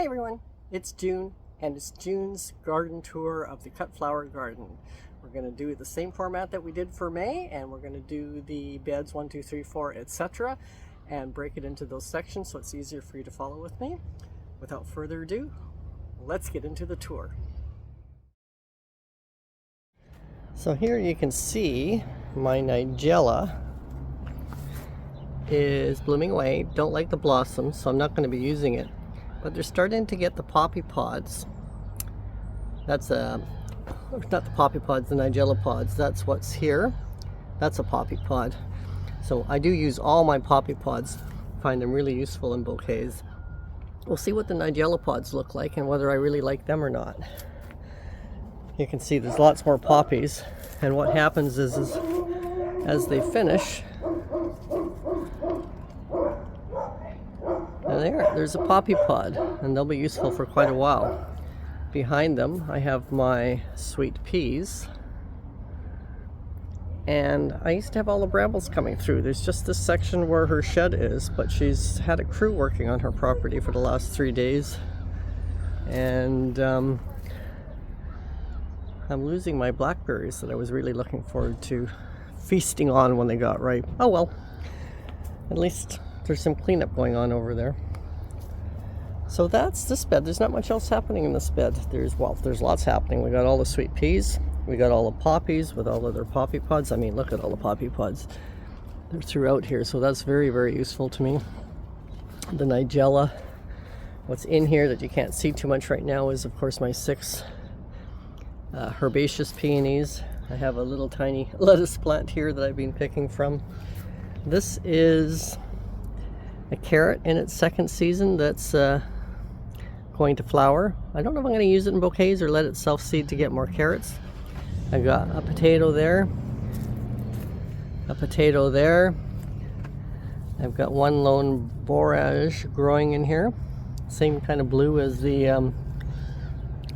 Hi everyone, it's June and it's June's garden tour of the cut flower garden. We're going to do the same format that we did for May, and we're going to do the beds 1, 2, 3, 4, etc. and break it into those sections so it's easier for you to follow with me. Without further ado, let's get into the tour. So here you can see my Nigella is blooming away. Don't like the blossoms, so I'm not going to be using it. But they're starting to get the poppy pods. That's not the poppy pods, the Nigella pods. That's what's here. That's a poppy pod. So I do use all my poppy pods. Find them really useful in bouquets. We'll see what the Nigella pods look like and whether I really like them or not. You can see there's lots more poppies, and what happens is as they finish, there's a poppy pod, and they'll be useful for quite a while. Behind them I have my sweet peas, and I used to have all the brambles coming through. There's just this section where her shed is, but she's had a crew working on her property for the last 3 days, and I'm losing my blackberries that I was really looking forward to feasting on when they got ripe. Oh well, at least there's some cleanup going on over there. So that's this bed. There's not much else happening in this bed. There's lots happening. We got all the sweet peas. We got all the poppies with all of their poppy pods. I mean, look at all the poppy pods. They're throughout here, so that's very, very useful to me. The Nigella. What's in here that you can't see too much right now is, of course, my 6 herbaceous peonies. I have a little tiny lettuce plant here that I've been picking from. This is a carrot in its 2nd season that's going to flower. I don't know if I'm going to use it in bouquets or let it self-seed to get more carrots. I got a potato there, a potato there. I've got one lone borage growing in here. Same kind of blue as the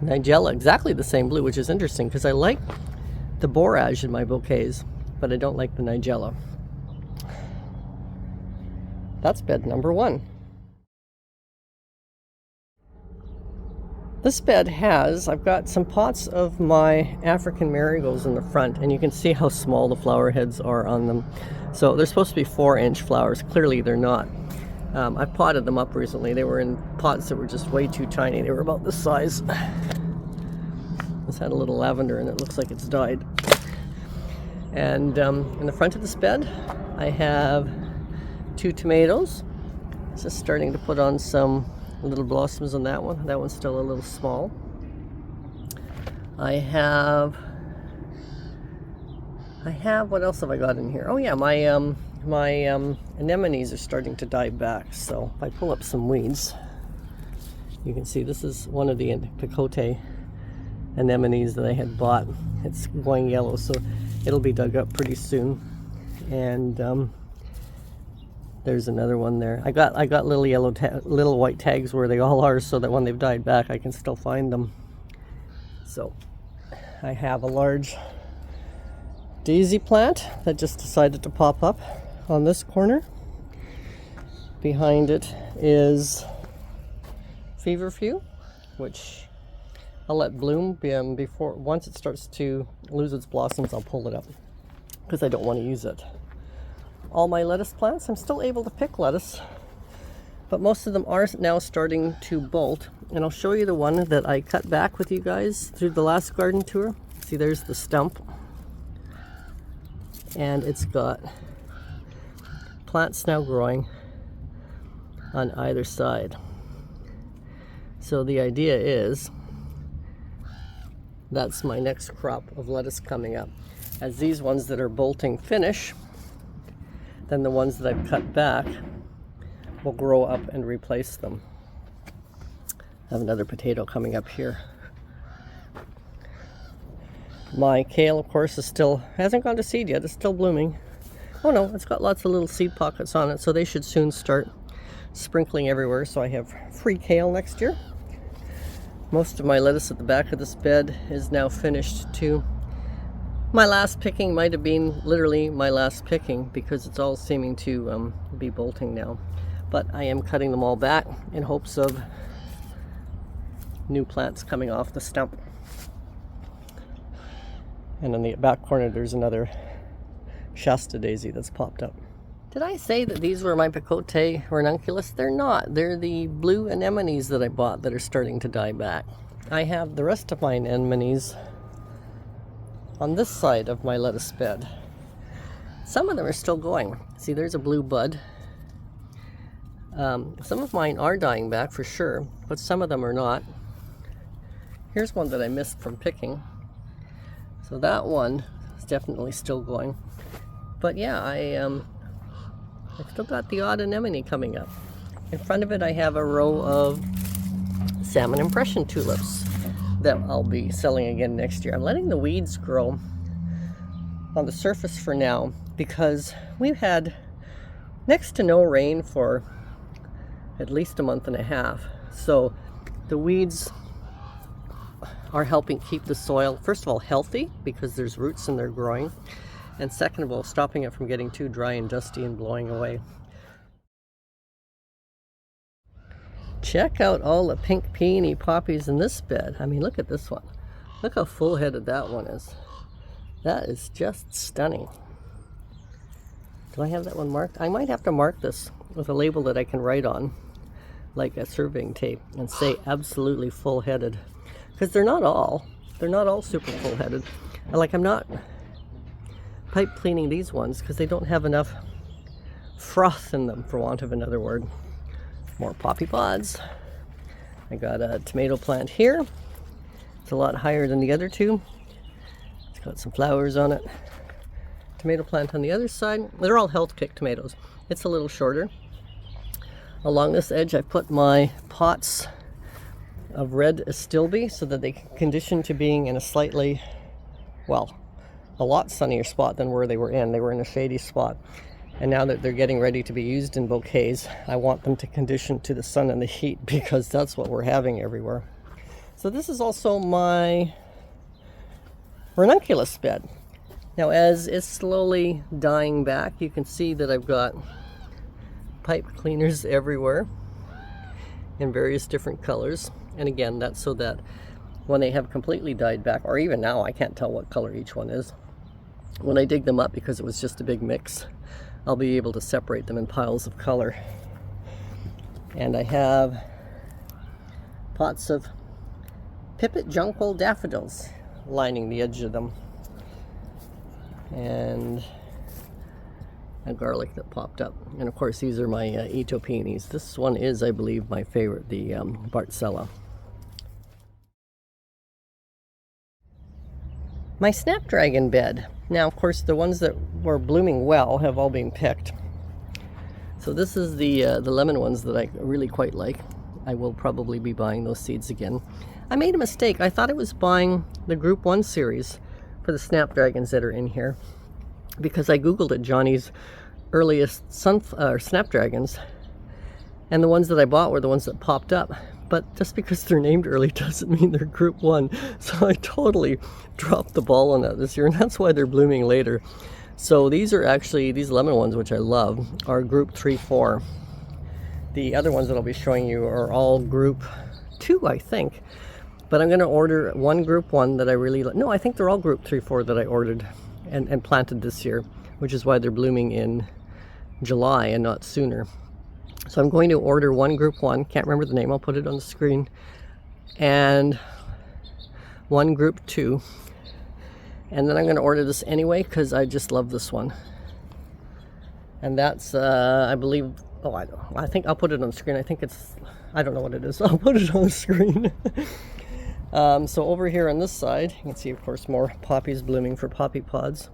Nigella, exactly the same blue, which is interesting because I like the borage in my bouquets, but I don't like the Nigella. That's bed number 1. This bed I've got some pots of my African marigolds in the front, and you can see how small the flower heads are on them. So they're supposed to be 4-inch flowers. Clearly they're not. I potted them up recently. They were in pots that were just way too tiny. They were about this size. This had a little lavender and it looks like it's died. And in the front of this bed I have 2 tomatoes. Just starting to put on some little blossoms on that one. That one's still a little small. I have what else have I got in here? Oh yeah, my anemones are starting to die back. So if I pull up some weeds, you can see this is one of the picote anemones that I had bought. It's going yellow, so it'll be dug up pretty soon. And there's another one there. I got little little white tags where they all are, so that when they've died back I can still find them. So I have a large daisy plant that just decided to pop up on this corner. Behind it is feverfew, which I'll let bloom once it starts to lose its blossoms. I'll pull it up because I don't want to use it. All my lettuce plants, I'm still able to pick lettuce, but most of them are now starting to bolt. And I'll show you the one that I cut back with you guys through the last garden tour. See, there's the stump, and it's got plants now growing on either side. So the idea is that's my next crop of lettuce coming up. As these ones that are bolting finish, then the ones that I've cut back will grow up and replace them. I have another potato coming up here. My kale, of course, hasn't gone to seed yet. It's still blooming. Oh no, it's got lots of little seed pockets on it, so they should soon start sprinkling everywhere, so I have free kale next year. Most of my lettuce at the back of this bed is now finished too. My last picking might have been literally my last picking because it's all seeming to be bolting now. But I am cutting them all back in hopes of new plants coming off the stump. And in the back corner there's another Shasta daisy that's popped up. Did I say that these were my Picote ranunculus? They're not. They're the blue anemones that I bought that are starting to die back. I have the rest of my anemones on this side of my lettuce bed. Some of them are still going. See, there's a blue bud. Some of mine are dying back for sure, but some of them are not. Here's one that I missed from picking. So that one is definitely still going. But yeah, I've still got the odd anemone coming up. In front of it I have a row of salmon impression tulips that I'll be selling again next year. I'm letting the weeds grow on the surface for now because we've had next to no rain for at least a month and a half. So the weeds are helping keep the soil, first of all, healthy because there's roots and they're growing. And second of all, stopping it from getting too dry and dusty and blowing away. Check out all the pink peony poppies in this bed. I mean, look at this one. Look how full-headed that one is. That is just stunning. Do I have that one marked? I might have to mark this with a label that I can write on, like a surveying tape, and say absolutely full-headed. Because they're not all super full-headed. Like, I'm not pipe cleaning these ones because they don't have enough froth in them, for want of another word. More poppy pods. I got a tomato plant here. It's a lot higher than the other two. It's got some flowers on it. Tomato plant on the other side. They're all health kick tomatoes. It's a little shorter. Along this edge I put my pots of red astilbe so that they can condition to being in a slightly, well, a lot sunnier spot than where they were in. They were in a shady spot. And now that they're getting ready to be used in bouquets, I want them to condition to the sun and the heat because that's what we're having everywhere. So this is also my ranunculus bed. Now as it's slowly dying back, you can see that I've got pipe cleaners everywhere in various different colors. And again, that's so that when they have completely died back, or even now, I can't tell what color each one is. When I dig them up, because it was just a big mix, I'll be able to separate them in piles of color. And I have pots of pipit jonquil daffodils lining the edge of them. And a garlic that popped up. And of course, these are my Ito peonies. This one is, I believe, my favorite, the Bartzella. My snapdragon bed. Now, of course, the ones that were blooming well have all been picked. So this is the lemon ones that I really quite like. I will probably be buying those seeds again. I made a mistake. I thought I was buying the Group 1 series for the snapdragons that are in here because I googled it, Johnny's earliest snapdragons, and the ones that I bought were the ones that popped up. But just because they're named early doesn't mean they're Group 1. So I totally dropped the ball on that this year, and that's why they're blooming later. So these are actually, these lemon ones, which I love, are Group 3-4. The other ones that I'll be showing you are all Group 2, I think. But I'm going to order one Group 1 that I really like. No, I think they're all Group 3-4 that I ordered and planted this year, which is why they're blooming in July and not sooner. So I'm going to order one Group 1, can't remember the name, I'll put it on the screen, and one Group 2. And then I'm going to order this anyway because I just love this one. And that's, I believe, I think I'll put it on the screen. I think it's, I don't know what it is. I'll put it on the screen. So over here on this side, you can see, of course, more poppies blooming for poppy pods.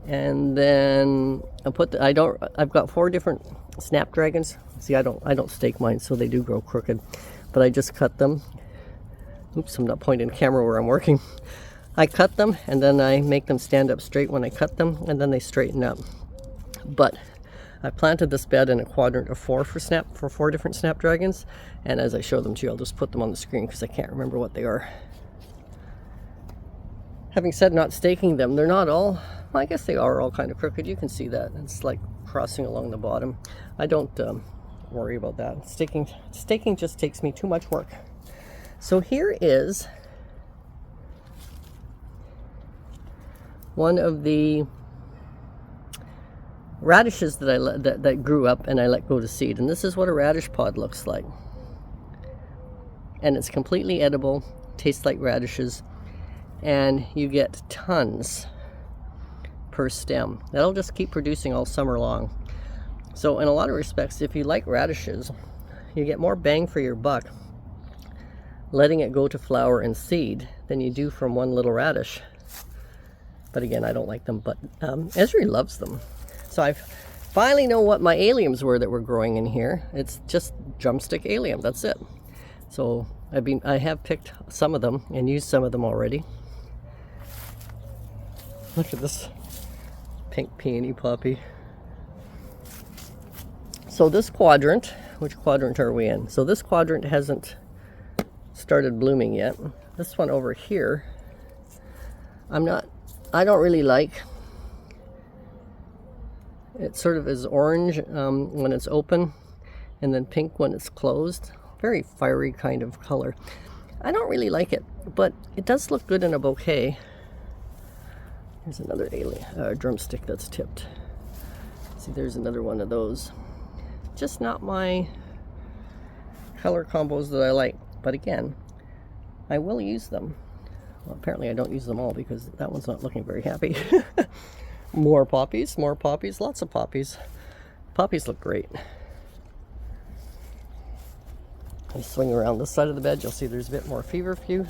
And then I've got 4 different snapdragons. See, I don't stake mine, so they do grow crooked. But I just cut them. Oops, I'm not pointing the camera where I'm working. I cut them, and then I make them stand up straight when I cut them, and then they straighten up. But I planted this bed in a quadrant of 4 for 4 different snapdragons, and as I show them to you, I'll just put them on the screen because I can't remember what they are. Having said not staking them, they're not all, well, I guess they are all kind of crooked. You can see that. It's like crossing along the bottom. I don't worry about that. Staking just takes me too much work. So here is one of the radishes that that grew up and I let go to seed, and this is what a radish pod looks like. And it's completely edible, tastes like radishes, and you get tons per stem. That'll just keep producing all summer long. So in a lot of respects, if you like radishes, you get more bang for your buck letting it go to flower and seed than you do from one little radish. But again, I don't like them, but Esri loves them. So I finally know what my alliums were that were growing in here. It's just drumstick allium, that's it. So I have picked some of them and used some of them already. Look at this pink peony poppy. So this quadrant, which quadrant are we in? So this quadrant hasn't started blooming yet. This one over here, I don't really like. It sort of is orange when it's open and then pink when it's closed. Very fiery kind of color. I don't really like it, but it does look good in a bouquet. Here's another drumstick that's tipped. See, there's another one of those. Just not my color combos that I like, but again, I will use them. Well, apparently I don't use them all because that one's not looking very happy. More poppies, lots of poppies. Poppies look great. I swing around this side of the bed, you'll see there's a bit more feverfew.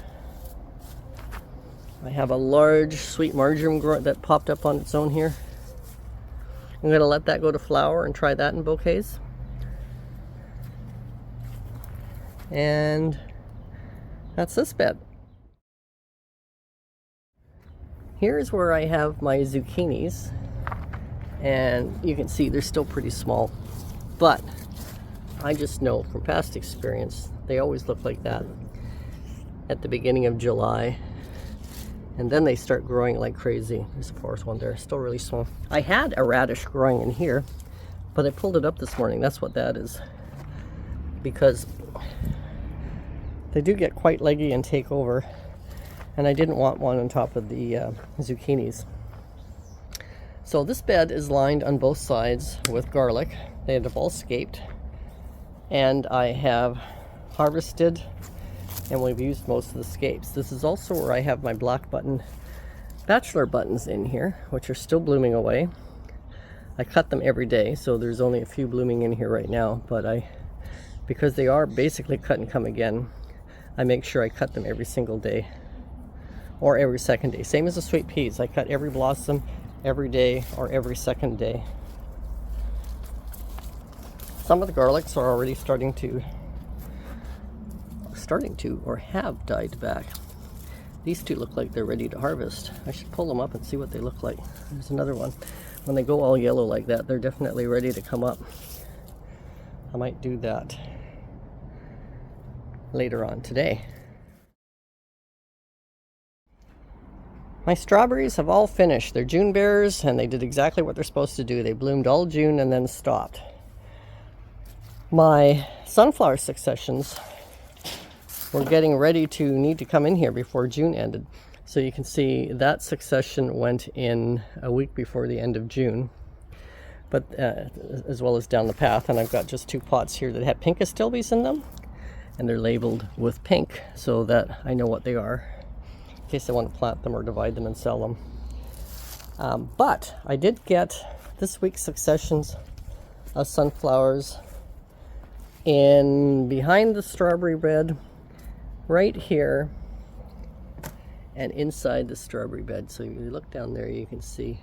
I have a large sweet marjoram that popped up on its own here. I'm going to let that go to flower and try that in bouquets. And that's this bed. Here's where I have my zucchinis, and you can see they're still pretty small, but I just know from past experience they always look like that at the beginning of July, and then they start growing like crazy. There's the fourth one there, still really small. I had a radish growing in here, but I pulled it up this morning. That's what that is, because they do get quite leggy and take over, and I didn't want one on top of the zucchinis. So this bed is lined on both sides with garlic. They have all scaped, and I have harvested, and we've used most of the scapes. This is also where I have my black button bachelor buttons in here, which are still blooming away. I cut them every day, so there's only a few blooming in here right now, but because they are basically cut and come again, I make sure I cut them every single day or every second day. Same as the sweet peas. I cut every blossom every day or every second day. Some of the garlics are already starting to or have died back. These two look like they're ready to harvest. I should pull them up and see what they look like. There's another one. When they go all yellow like that, they're definitely ready to come up. I might do that later on today. My strawberries have all finished. They're June bears, and they did exactly what they're supposed to do. They bloomed all June and then stopped. My sunflower successions were getting ready to need to come in here before June ended. So you can see that succession went in a week before the end of June, but as well as down the path. And I've got just two pots here that have pink astilbes in them, and they're labeled with pink so that I know what they are in case I want to plant them or divide them and sell them. But I did get this week's successions of sunflowers in behind the strawberry bed right here and inside the strawberry bed. So you look down there, you can see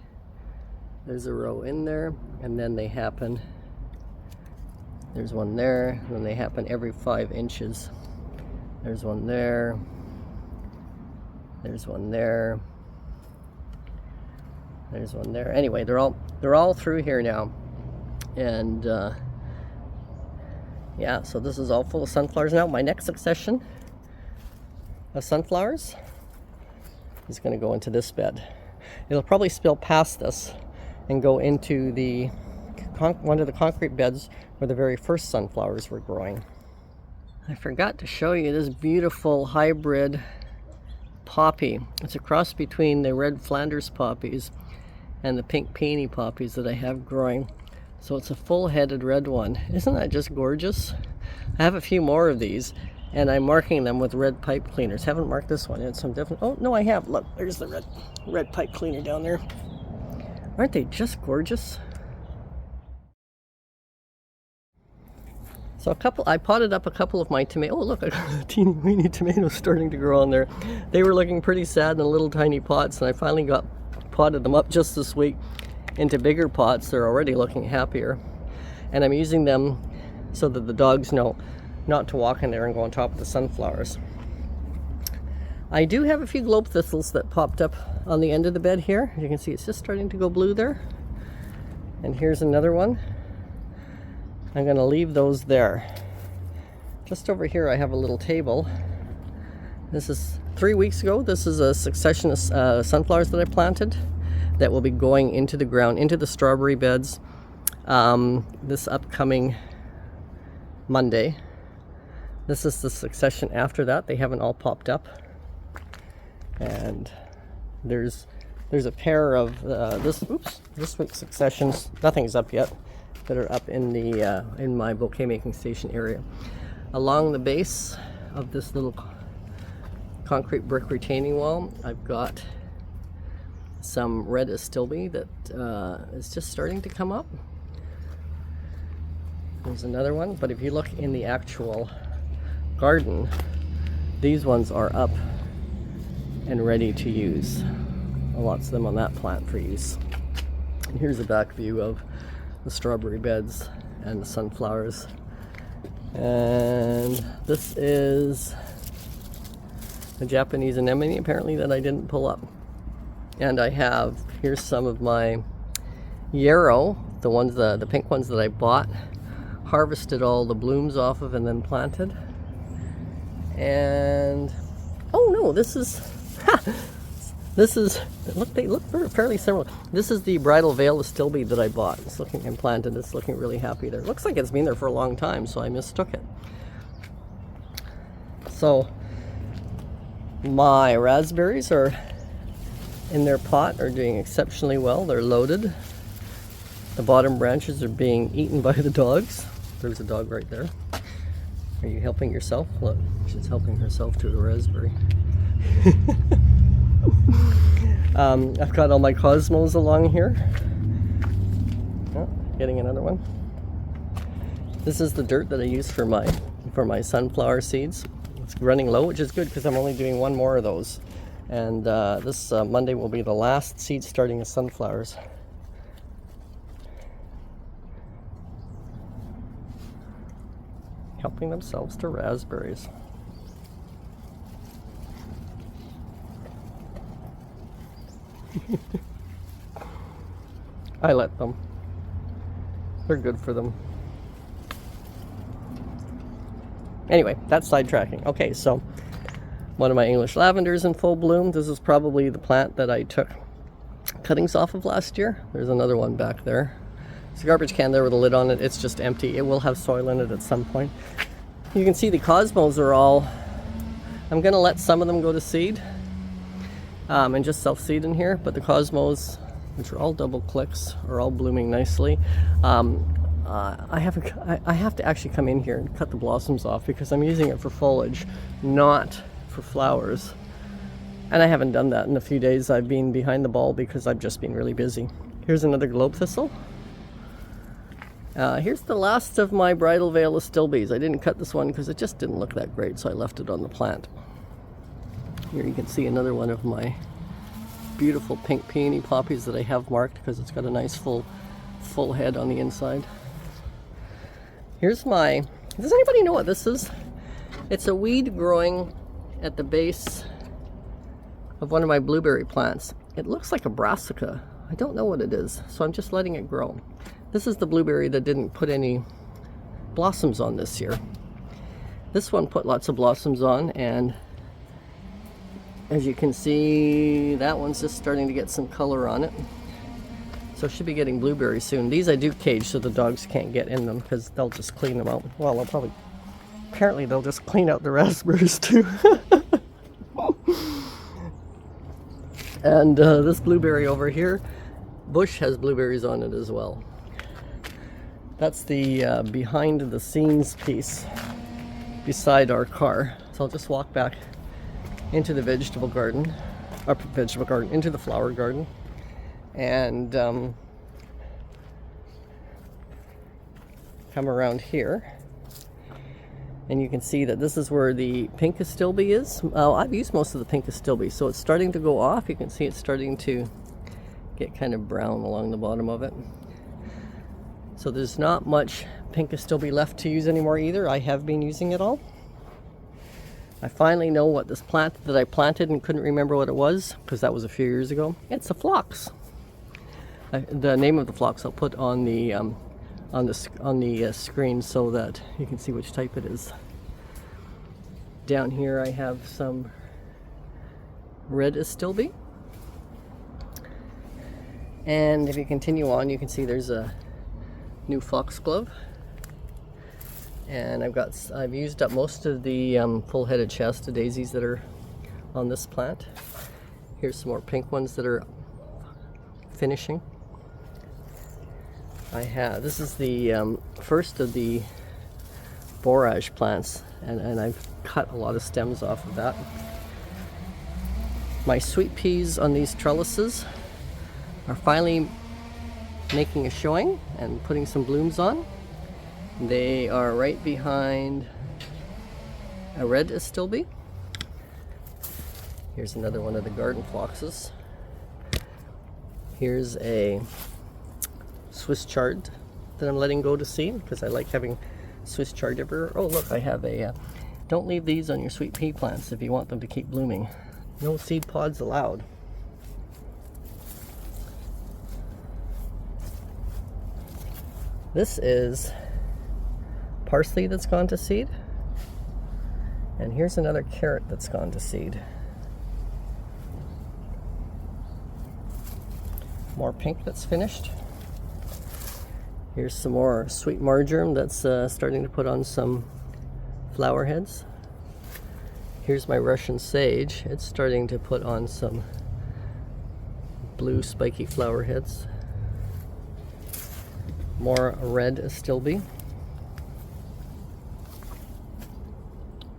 there's a row in there, and then they happen. There's one there, and then they happen every 5 inches. There's one there. There's one there. There's one there. Anyway, they're all through here now, and yeah. So this is all full of sunflowers now. My next succession of sunflowers is going to go into this bed. It'll probably spill past this and go into one of the concrete beds where the very first sunflowers were growing. I forgot to show you this beautiful hybrid poppy. It's a cross between the red Flanders poppies and the pink peony poppies that I have growing. So it's a full-headed red one. Isn't that just gorgeous? I have a few more of these, and I'm marking them with red pipe cleaners. Haven't marked this one yet, so I'm definitely... Oh, no, I have. Look, there's the red pipe cleaner down there. Aren't they just gorgeous? So I potted up a couple of my tomatoes. Oh, look, I got a teeny weeny tomatoes starting to grow on there. They were looking pretty sad in little tiny pots, and I finally potted them up just this week into bigger pots. They're already looking happier. And I'm using them so that the dogs know not to walk in there and go on top of the sunflowers. I do have a few globe thistles that popped up on the end of the bed here. As you can see, it's just starting to go blue there. And here's another one. I'm going to leave those there. Just over here I have a little table. This is 3 weeks ago. This is a succession of sunflowers that I planted that will be going into the ground, into the strawberry beds this upcoming Monday. This is the succession after that. They haven't all popped up. And there's a pair of this week's successions. Nothing's up yet, that are up in the in my bouquet making station area. Along the base of this little concrete brick retaining wall, I've got some red astilbe that is just starting to come up. There's another one, but if you look in the actual garden, these ones are up and ready to use. Lots of them on that plant for use. And here's a back view of the strawberry beds and the sunflowers. And this is a Japanese anemone apparently that I didn't pull up. And here's some of my yarrow, the pink ones that I bought, harvested all the blooms off of and then planted. And oh no, this is they look fairly similar. This is the bridal veil astilbe that I bought. It's looking and planted. It's looking really happy there. It looks like it's been there for a long time, so I mistook it. So my raspberries are in their pot, are doing exceptionally well. They're loaded. The bottom branches are being eaten by the dogs. There's a dog right there. Are you helping yourself? Look, she's helping herself to a raspberry. I've got all my cosmos along here. Oh, getting another one. This is the dirt that I use for my sunflower seeds. It's running low, which is good because I'm only doing one more of those. And this Monday will be the last seed starting of sunflowers. Helping themselves to raspberries. I let them. They're good for them. Anyway, that's sidetracking. Okay, so one of my English lavenders in full bloom. This is probably the plant that I took cuttings off of last year. There's another one back there. There's a garbage can there with a lid on it. It's just empty. It will have soil in it at some point. You can see the cosmos are all... I'm going to let some of them go to seed. And just self-seed in here, but the cosmos, which are all double clicks, are all blooming nicely. I have to actually come in here and cut the blossoms off because I'm using it for foliage, not for flowers. And I haven't done that in a few days. I've been behind the ball because I've just been really busy. Here's another globe thistle. Here's the last of my bridal veil astilbes. I didn't cut this one because it just didn't look that great, so I left it on the plant. Here you can see another one of my beautiful pink peony poppies that I have marked because it's got a nice full head on the inside. Here's does anybody know what this is? It's a weed growing at the base of one of my blueberry plants. It looks like a brassica. I don't know what it is, so I'm just letting it grow. This is the blueberry that didn't put any blossoms on this year. This one put lots of blossoms on, and as you can see, that one's just starting to get some color on it. So should be getting blueberries soon. These I do cage so the dogs can't get in them because they'll just clean them out. Well, they'll probably Apparently they'll just clean out the raspberries too. And this blueberry over here, bush has blueberries on it as well. That's the behind the scenes piece beside our car. So I'll just walk back into the vegetable garden, into the flower garden, and come around here. And you can see that this is where the pink astilbe is. I've used most of the pink astilbe, so it's starting to go off. You can see it's starting to get kind of brown along the bottom of it. So there's not much pink astilbe left to use anymore either. I have been using it all. I finally know what this plant that I planted and couldn't remember what it was, because that was a few years ago. It's a phlox. The name of the phlox I'll put on the screen so that you can see which type it is. Down here I have some red astilbe, and if you continue on you can see there's a new foxglove, and I've used up most of the full-headed Shasta daisies that are on this plant. Here's some more pink ones that are finishing. This is the first of the borage plants, and I've cut a lot of stems off of that. My sweet peas on these trellises are finally making a showing and putting some blooms on. They are right behind a red astilbe. Here's another one of the garden phloxes. Here's a Swiss chard that I'm letting go to seed because I like having Swiss chard everywhere. Oh look, I have a don't leave these on your sweet pea plants if you want them to keep blooming. No seed pods allowed. This is parsley that's gone to seed, and here's another carrot that's gone to seed. More pink that's finished. Here's some more sweet marjoram that's starting to put on some flower heads. Here's my Russian sage. It's starting to put on some blue spiky flower heads. More red astilbe.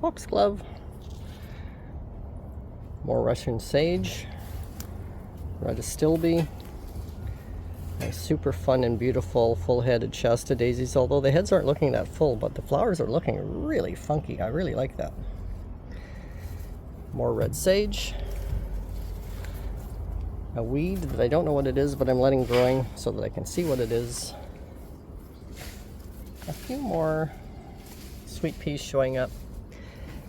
Foxglove. More Russian sage. Red astilbe. Super fun and beautiful full-headed Shasta daisies, although the heads aren't looking that full, but the flowers are looking really funky. I really like that. More red sage. A weed that I don't know what it is, but I'm letting growing so that I can see what it is. A few more sweet peas showing up,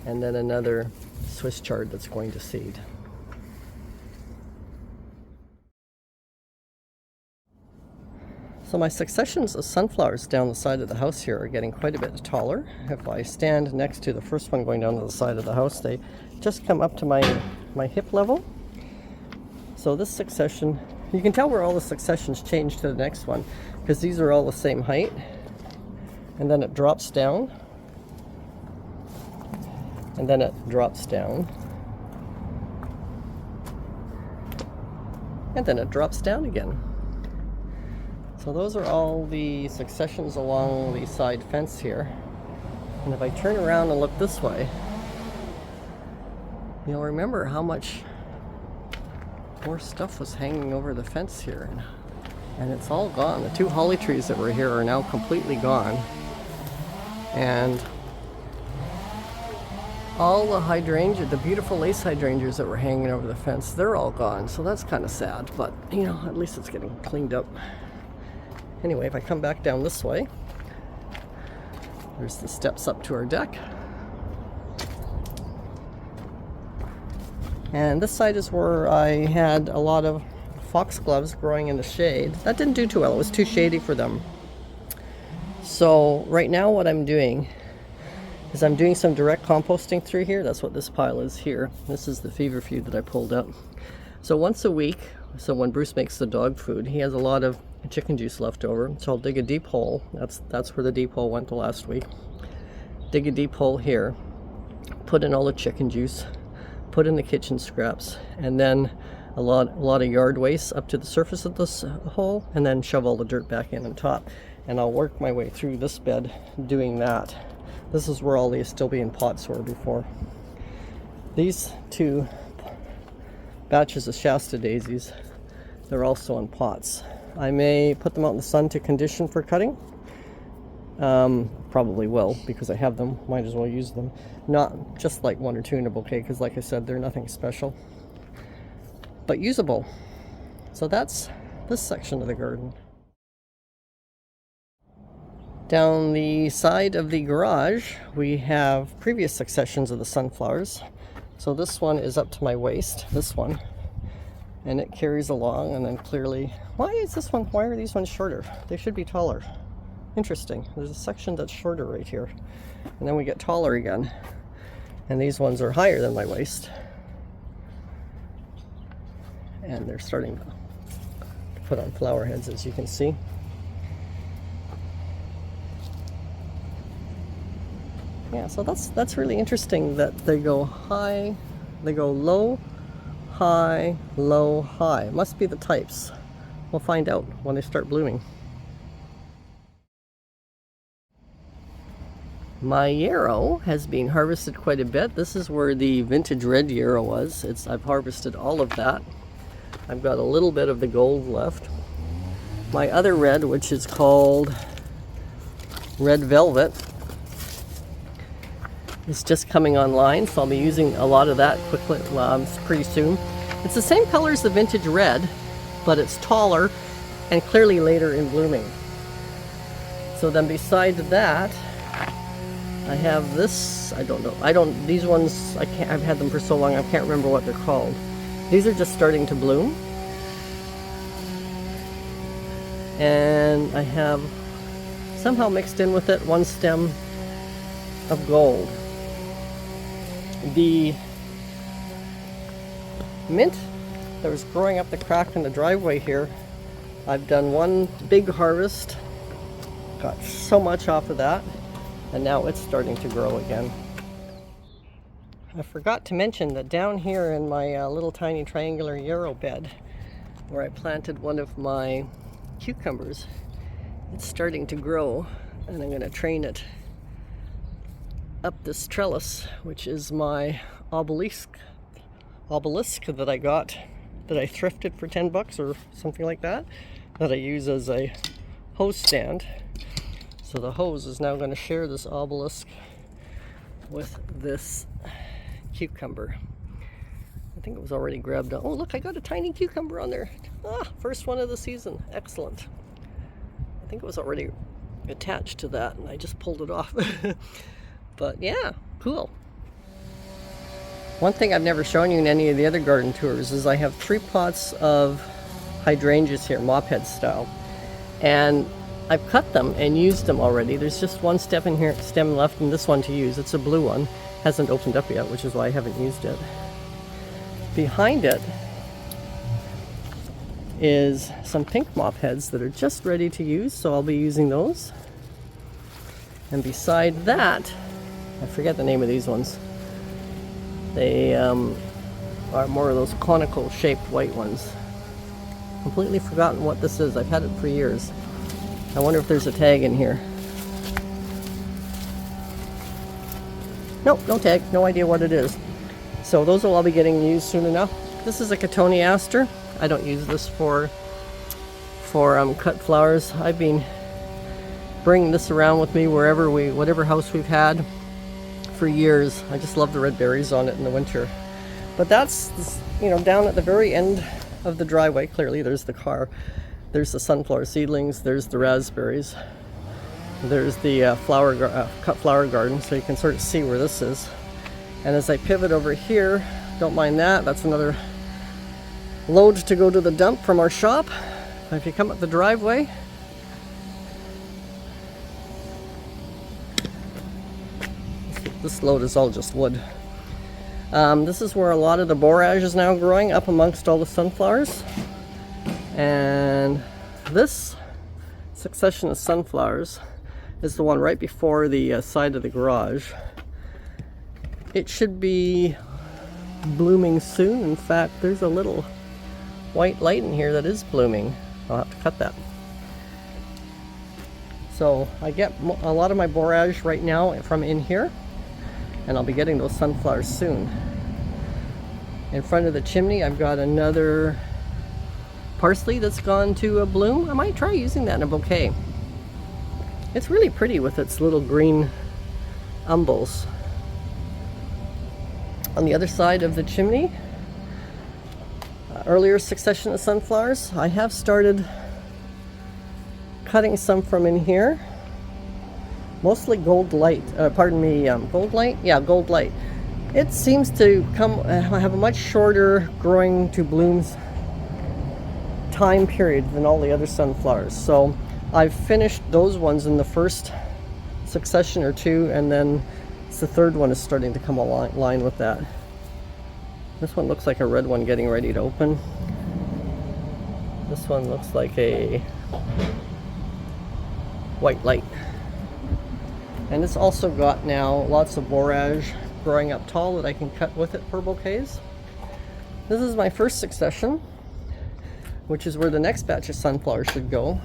and then another Swiss chard that's going to seed. So my successions of sunflowers down the side of the house here are getting quite a bit taller. If I stand next to the first one going down to the side of the house, they just come up to my hip level. So this succession, you can tell where all the successions change to the next one, because these are all the same height. And then it drops down. And then it drops down. And then it drops down again. So those are all the successions along the side fence here. And if I turn around and look this way, you'll remember how much more stuff was hanging over the fence here. And it's all gone. The two holly trees that were here are now completely gone. And all the hydrangea, the beautiful lace hydrangeas that were hanging over the fence, they're all gone. So that's kind of sad, but you know, at least it's getting cleaned up. Anyway, if I come back down this way, there's the steps up to our deck. And this side is where I had a lot of foxgloves growing in the shade. That didn't do too well. It was too shady for them. So right now what I'm doing is I'm doing some direct composting through here. That's what this pile is here. This is the feverfew that I pulled up. So once a week, so when Bruce makes the dog food, he has a lot of chicken juice left over. So I'll dig a deep hole. That's where the deep hole went the last week. dig a deep hole here, put in all the chicken juice, put in the kitchen scraps, and then a lot of yard waste up to the surface of this hole, and then shove all the dirt back in on top. And I'll work my way through this bed doing that. This is where all these still be in pots were before. These 2 batches of Shasta daisies, they're also in pots. I may put them out in the sun to condition for cutting. Probably will, because I have them, might as well use them. Not just like 1 or 2 in a bouquet, because like I said, they're nothing special, but usable. So that's this section of the garden. Down the side of the garage, we have previous successions of the sunflowers. So this one is up to my waist, this one, and it carries along. And then clearly, why are these ones shorter? They should be taller. Interesting. There's a section that's shorter right here, and then we get taller again, and these ones are higher than my waist, and they're starting to put on flower heads, as you can see. Yeah, so that's really interesting that they go high, they go low, high, low, high. It must be the types. We'll find out when they start blooming. My yarrow has been harvested quite a bit. This is where the vintage red yarrow was. I've harvested all of that. I've got a little bit of the gold left. My other red, which is called Red Velvet, is just coming online, so I'll be using a lot of that quickly, pretty soon. It's the same color as the vintage red, but it's taller and clearly later in blooming. So then beside that, I have this, these ones, I've had them for so long, I can't remember what they're called. These are just starting to bloom. And I have somehow mixed in with it 1 stem of gold. The mint that was growing up the crack in the driveway here, I've done 1 big harvest, got so much off of that, and now it's starting to grow again. I forgot to mention that down here in my little tiny triangular yarrow bed, where I planted one of my cucumbers, it's starting to grow, and I'm going to train it up this trellis, which is my obelisk that I got, that I thrifted for 10 bucks or something like that, that I use as a hose stand. So the hose is now going to share this obelisk with this cucumber. I think it was already grabbed up. Oh look, I got a tiny cucumber on there. First one of the season. Excellent. I think it was already attached to that and I just pulled it off. But yeah, cool. One thing I've never shown you in any of the other garden tours is I have 3 pots of hydrangeas here, mop head style. And I've cut them and used them already. There's just 1 stem left in this one to use. It's a blue one. Hasn't opened up yet, which is why I haven't used it. Behind it is some pink mop heads that are just ready to use, so I'll be using those. And beside that, I forget the name of these ones. They are more of those conical shaped white ones. Completely forgotten what this is. I've had it for years. I wonder if there's a tag in here. Nope, no tag. No idea what it is. So those will all be getting used soon enough. This is a Cotoneaster. I don't use this for cut flowers. I've been bringing this around with me whatever house we've had for years. I just love the red berries on it in the winter. But that's, down at the very end of the driveway, clearly there's the car. There's the sunflower seedlings, there's the raspberries, there's the cut flower garden, so you can sort of see where this is. And as I pivot over here, don't mind that, that's another load to go to the dump from our shop. If you come up the driveway, this load is all just wood. This is where a lot of the borage is now growing, up amongst all the sunflowers. And this succession of sunflowers is the one right before the side of the garage. It should be blooming soon. In fact, there's a little white light in here that is blooming. I'll have to cut that. So I get a lot of my borage right now from in here, and I'll be getting those sunflowers soon. In front of the chimney, I've got another parsley that's gone to a bloom. I might try using that in a bouquet. It's really pretty with its little green umbels. On the other side of the chimney, earlier succession of sunflowers, I have started cutting some from in here. Mostly gold light, gold light? Yeah, gold light. It seems to have a much shorter growing to blooms time period than all the other sunflowers. So I've finished those ones in the first succession or two, and then the third one is starting to come line with that. This one looks like a red one getting ready to open. This one looks like a white light. And it's also got now lots of borage growing up tall that I can cut with it for bouquets. This is my first succession, which is where the next batch of sunflowers should go.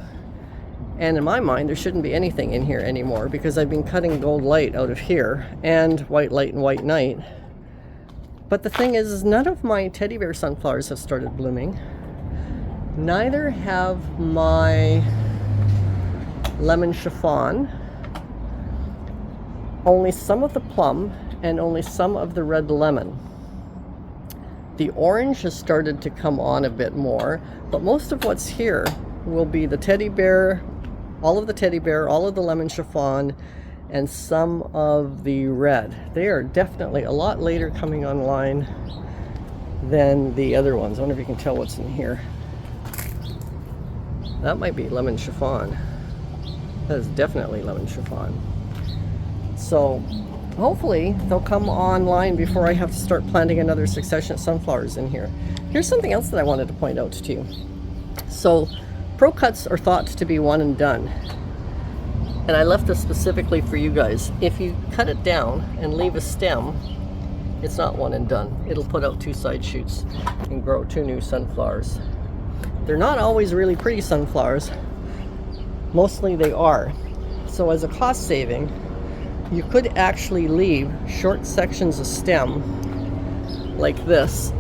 And in my mind, there shouldn't be anything in here anymore because I've been cutting gold light out of here and white light and white night. But the thing is none of my teddy bear sunflowers have started blooming. Neither have my lemon chiffon. Only some of the plum and only some of the red lemon. The orange has started to come on a bit more, but most of what's here will be the teddy bear, all of the teddy bear, all of the lemon chiffon, and some of the red. They are definitely a lot later coming online than the other ones. I wonder if you can tell what's in here. That might be lemon chiffon. That is definitely lemon chiffon. So hopefully they'll come online before I have to start planting another succession of sunflowers in here. Here's something else that I wanted to point out to you. So pro cuts are thought to be one and done. And I left this specifically for you guys. If you cut it down and leave a stem, it's not one and done. It'll put out two side shoots and grow two new sunflowers. They're not always really pretty sunflowers. Mostly they are. So as a cost saving, you could actually leave short sections of stem like this,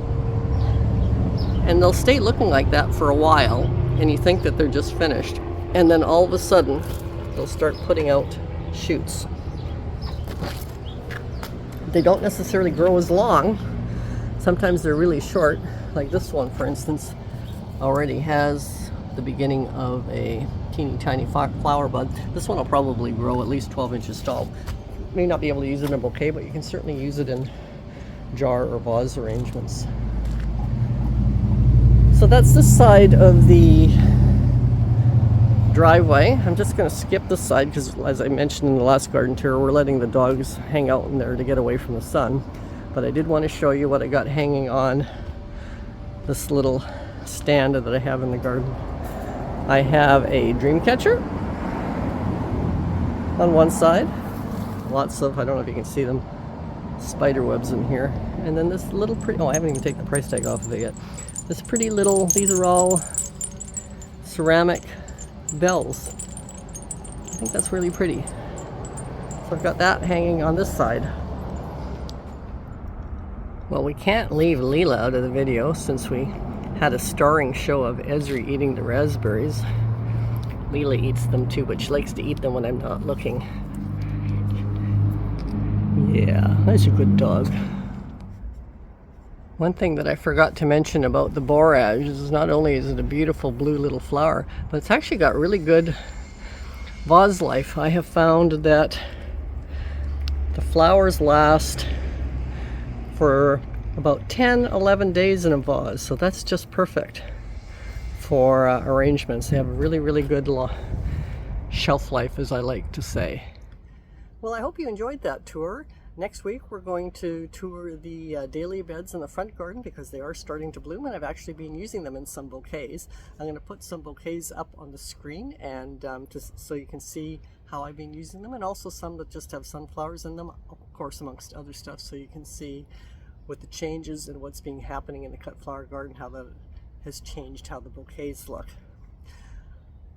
and they'll stay looking like that for a while, and you think that they're just finished, and then all of a sudden they'll start putting out shoots. They don't necessarily grow as long. Sometimes they're really short, like this one for instance already has the beginning of a teeny tiny flower bud. This one will probably grow at least 12 inches tall. May not be able to use it in a bouquet, but you can certainly use it in jar or vase arrangements. So that's this side of the driveway. I'm just going to skip this side because, as I mentioned in the last garden tour, we're letting the dogs hang out in there to get away from the sun. But I did want to show you what I got hanging on this little stand that I have in the garden. I have a dream catcher on one side. Lots of, I don't know if you can see them, spider webs in here. And then this little pretty, oh, I haven't even taken the price tag off of it yet. This pretty little, these are all ceramic bells. I think that's really pretty. So I've got that hanging on this side. Well, we can't leave Leela out of the video since we had a starring show of Esri eating the raspberries. Leela eats them too, but she likes to eat them when I'm not looking. Yeah, that's a good dog. One thing that I forgot to mention about the borage is not only is it a beautiful blue little flower, but it's actually got really good vase life. I have found that the flowers last for about 10-11 days in a vase, so that's just perfect for arrangements. They have a really good shelf life, as I like to say. Well, I hope you enjoyed that tour. Next week we're going to tour the dahlia beds in the front garden because they are starting to bloom, and I've actually been using them in some bouquets. I'm going to put some bouquets up on the screen and so you can see how I've been using them, and also some that just have sunflowers in them, of course, amongst other stuff, so you can see with the changes and what's been happening in the cut flower garden, how that has changed how the bouquets look.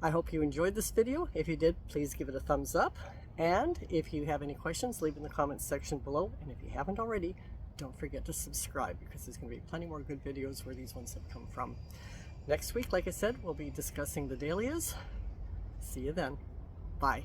I hope you enjoyed this video. If you did, please give it a thumbs up. And if you have any questions, leave in the comments section below. And if you haven't already, don't forget to subscribe, because there's going to be plenty more good videos where these ones have come from. Next week, like I said, we'll be discussing the dahlias. See you then. Bye.